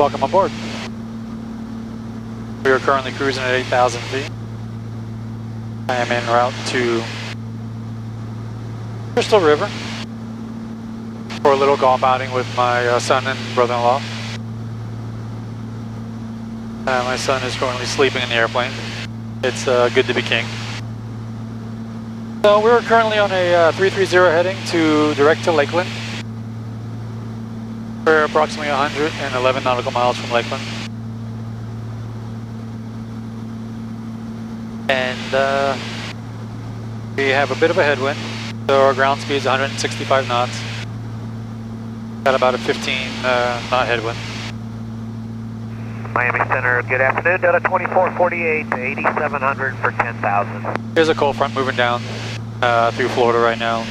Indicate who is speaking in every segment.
Speaker 1: Welcome aboard. We are currently cruising at 8,000 feet. I am en route to Crystal River for a little golf outing with my son and brother-in-law. My son is currently sleeping in the airplane. It's good to be king. So we're currently on a 330 heading direct to Lakeland. We're approximately 111 nautical miles from Lakeland. And we have a bit of a headwind, so our ground speed is 165 knots. Got about a 15 knot headwind.
Speaker 2: Miami Center, good afternoon. Delta 2448 to 8,700 for 10,000.
Speaker 1: Here's a cold front moving down through Florida right now.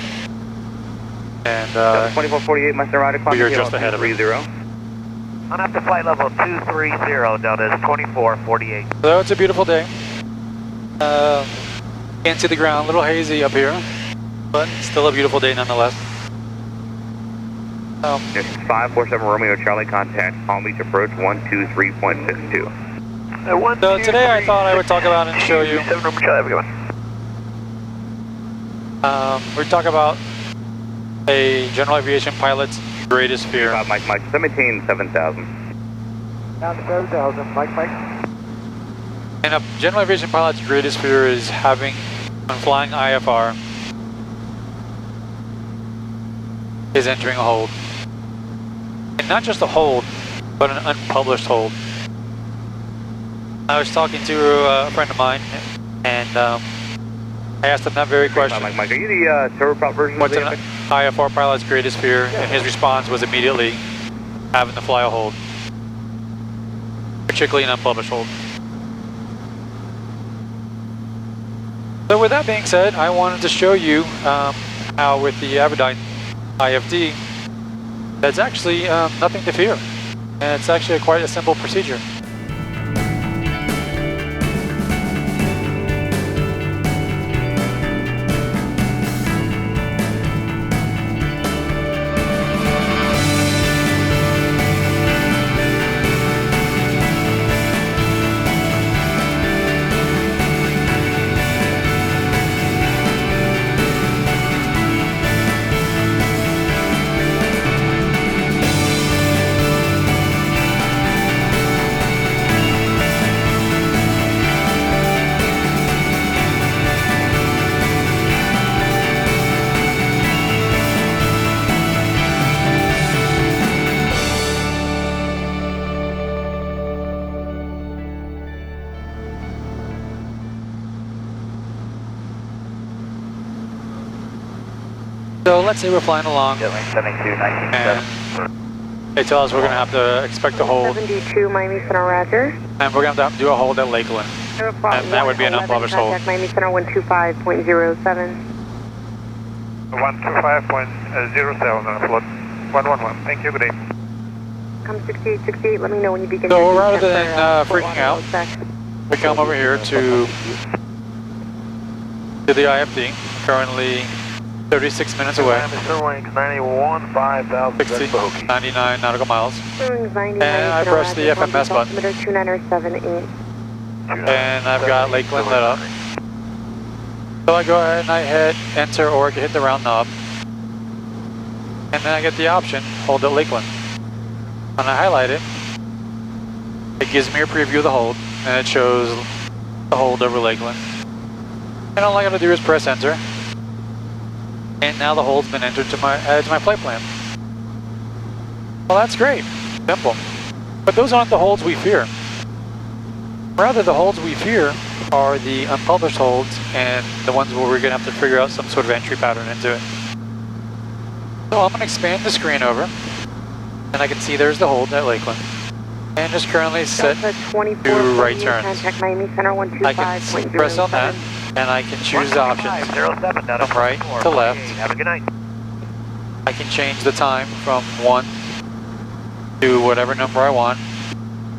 Speaker 1: And
Speaker 3: 2448, Master Rider,
Speaker 1: we are just ahead of it.
Speaker 2: On up to flight level 230, Delta is 2448.
Speaker 1: So it's a beautiful day. Can't see the ground, a little hazy up here, but still a beautiful day nonetheless.
Speaker 3: 547 Romeo Charlie, contact Palm Beach approach 123.62.
Speaker 1: So today I thought I would talk about and show you. We talk about a general aviation pilot's greatest fear.
Speaker 3: Mike, 17,7,000.
Speaker 2: Down to 7,000, Mike.
Speaker 1: And a general aviation pilot's greatest fear is having, when flying IFR, is entering a hold. And not just a hold, but an unpublished hold. I was talking to a friend of mine, and I asked him that very question.
Speaker 3: Mike, are you the turboprop version
Speaker 1: What's
Speaker 3: of the
Speaker 1: an IFR pilot's greatest fear? And his response was immediately having to fly a hold, particularly an unpublished hold. So with that being said, I wanted to show you how with the Avidyne IFD, that's actually nothing to fear. And it's actually quite a simple procedure. So let's say we're flying along, and they tell us we're going to have to expect a hold,
Speaker 4: 72 Miami Center, Roger.
Speaker 1: and we're going to have to do a hold at Lakeland, and that would be an unpublished hold.
Speaker 4: Miami Center 125.07.
Speaker 2: 125.07 on float 111. Thank you, good day.
Speaker 4: Come 6868, let me know when you begin.
Speaker 1: So rather than freaking out, we come over here to the IFD, currently 36 minutes away,
Speaker 2: 91, 5,000,
Speaker 1: 60, 99 nautical miles, and I press the FMS button,
Speaker 4: 2978.
Speaker 1: and I've got Lakeland lit up. So I go ahead and I hit enter, or I can hit the round knob, and then I get the option, hold at Lakeland. When I highlight it, it gives me a preview of the hold, and it shows the hold over Lakeland. And all I gotta do is press enter, and now the hold's been entered to my flight plan. Well, that's great, simple. But those aren't the holds we fear. Rather, the holds we fear are the unpublished holds and the ones where we're gonna have to figure out some sort of entry pattern into it. So I'm gonna expand the screen over, and I can see there's the hold at Lakeland. And just currently set to right turns. I can press on that, and I can choose the options from right to left.
Speaker 2: Have a good night.
Speaker 1: I can change the time from 1 to whatever number I want,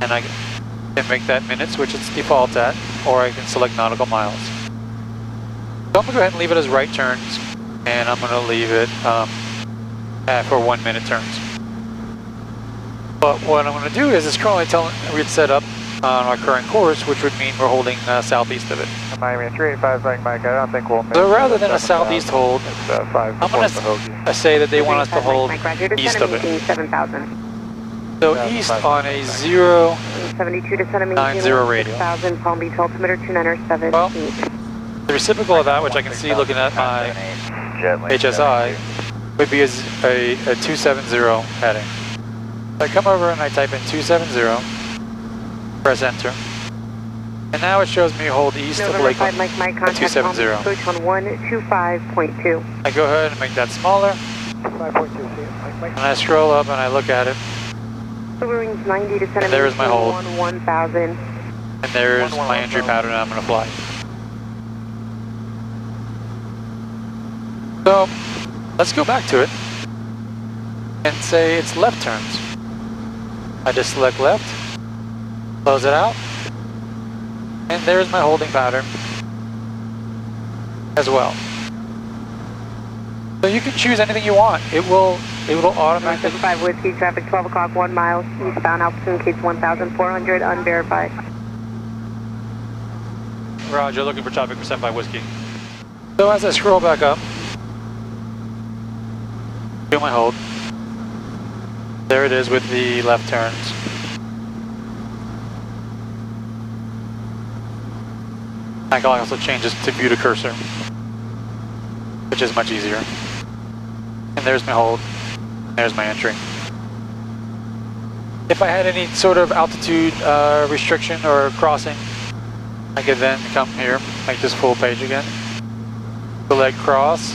Speaker 1: and I can make that minutes, which it's default at, or I can select nautical miles. So I'm going to go ahead and leave it as right turns, and I'm going to leave it for 1 minute turns. But what I'm going to do is it's currently telling we'd set up on our current course, which would mean we're holding southeast of it.
Speaker 5: Miami 385, Mike, I don't think we'll make
Speaker 1: So rather than a southeast hold,
Speaker 5: I'm
Speaker 1: going to say that they want us to hold east of it.
Speaker 4: 7,000.
Speaker 1: So east on a 0,
Speaker 4: 72 to Santa
Speaker 1: 90 radial.
Speaker 4: 6,000, Palm Beach altimeter 297.
Speaker 1: Well, the reciprocal of that, which I can see looking at my HSI, would be a 270 heading. So I come over and I type in 270, press enter, and now it shows me hold east of Lakeland at 270.
Speaker 4: Approach on 125.2.
Speaker 1: I go ahead and make that smaller,
Speaker 5: 5.2,
Speaker 1: and I scroll up and I look at it,
Speaker 4: Wings 90 to Santa
Speaker 1: and there's my hold,
Speaker 4: 1,000.
Speaker 1: and there's my entry pattern I'm going to fly. So, let's go back to it, and say it's left turns. I just select left, close it out, and there's my holding pattern as well. So you can choose anything you want. It will automatically.
Speaker 4: 5 Whiskey, traffic 12 o'clock, 1 mile, eastbound, altitude case 1,400, unverified.
Speaker 1: Roger, looking for traffic for 75 Whiskey. So as I scroll back up, do my hold. There it is with the left turns. I can also change this to view to cursor, which is much easier. And there's my hold. There's my entry. If I had any sort of altitude restriction or crossing, I could then come here, make this full page again. Select cross,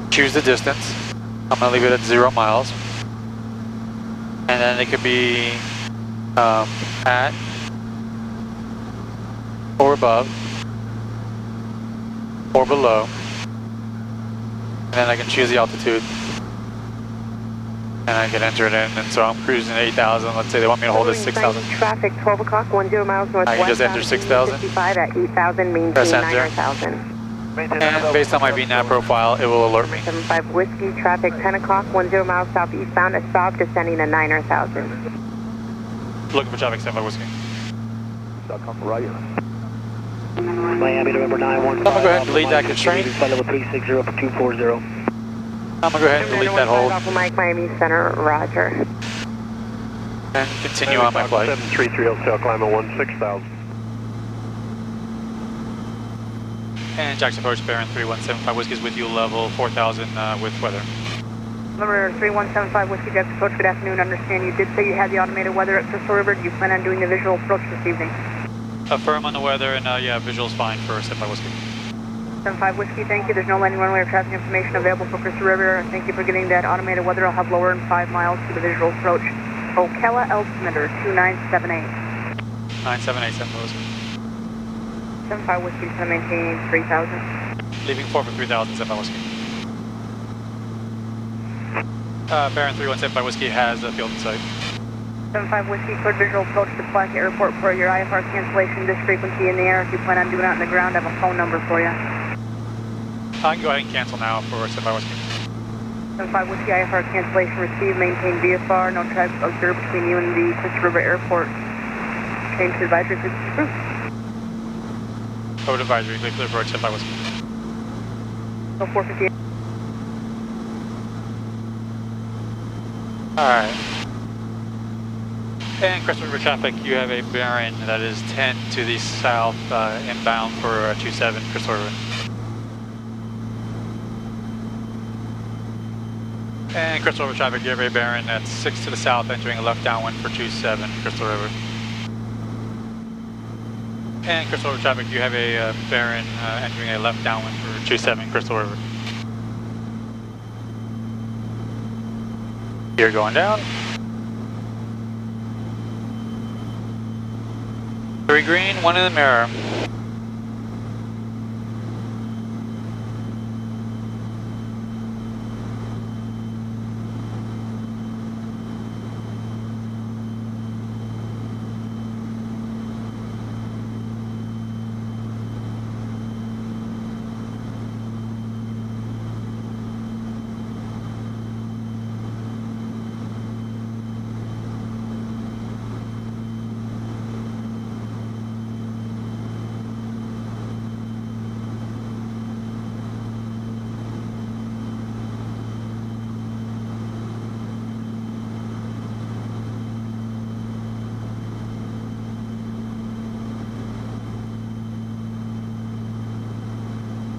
Speaker 1: choose the distance. I'm going to leave it at 0 miles. And then it could be at or above or below. And then I can choose the altitude. And I can enter it in. And so I'm cruising at 8,000. Let's say they want me to hold at 6,000.
Speaker 4: Traffic 12 o'clock, 10 miles northwest.
Speaker 1: I can just enter 6,000.
Speaker 4: 55 at 8,000, maintain
Speaker 1: Press enter.
Speaker 4: 9,000.
Speaker 1: And based on my VNAV profile, it will alert me.
Speaker 4: 75 Whiskey, traffic 10 o'clock, 10 miles southeastbound, a stop, descending to 9,000.
Speaker 1: Looking for traffic, 75 Whiskey.
Speaker 2: Miami, November 915.
Speaker 1: I'm going to go ahead and delete that constraint.
Speaker 2: Flight level 360 for 240.
Speaker 1: I'm going to go ahead and delete that hold
Speaker 4: Alpha Mike, Miami Center, roger.
Speaker 1: and continue on my flight.
Speaker 5: 733 Hotel, climb 16,000.
Speaker 1: And Jackson approach Baron 3175 Whiskey is with you, level 4,000 with weather.
Speaker 4: Number 3175 Whiskey, Jackson approach, good afternoon. Understand you did say you had the automated weather at Crystal River. Do you plan on doing the visual approach this evening?
Speaker 1: Affirm on the weather, and yeah, visual's fine for 75 Whiskey.
Speaker 4: 75 Whiskey, thank you. There's no landing runway or traffic information available for Crystal River. Thank you for getting that automated weather. I'll have lower in 5 miles for the visual approach. Ocala altimeter 2978.
Speaker 1: 978, 75 Whiskey.
Speaker 4: 75 Whiskey is going to maintain 3,000.
Speaker 1: Leaving 4 for 3,000, 75 Whiskey. Baron 3175 Whiskey has a field in sight.
Speaker 4: 75 Whiskey, cleared visual approach to Plaque Airport for your IFR cancellation. This frequency in the air. If you plan on doing it on the ground, I have a phone number for you.
Speaker 1: I can go ahead and cancel now for 75 Whiskey.
Speaker 4: 75 Whiskey, IFR cancellation received. Maintain VFR. No traffic observed between you and the Crystal River Airport. Change to advisory frequency approved.
Speaker 1: Code advisory, clear approach, 75 Whiskey.
Speaker 4: 458.
Speaker 1: Alright. And Crystal River traffic, you have a Baron that is 10 to the south, inbound for 27 Crystal River. And Crystal River traffic, you have a Baron that's 6 to the south, entering a left downwind for 27 Crystal River. And Crystal River traffic, you have a Baron entering a left downwind for 27 Crystal River. Gear going down. 3 green, 1 in the mirror.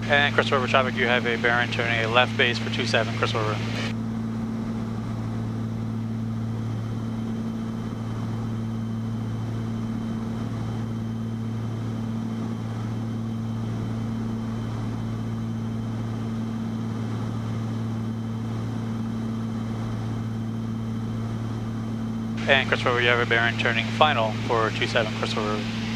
Speaker 1: And Crystal River traffic, you have a Baron turning a left base for 27 Crystal River. And Crystal River, you have a Baron turning final for 27 Crystal River.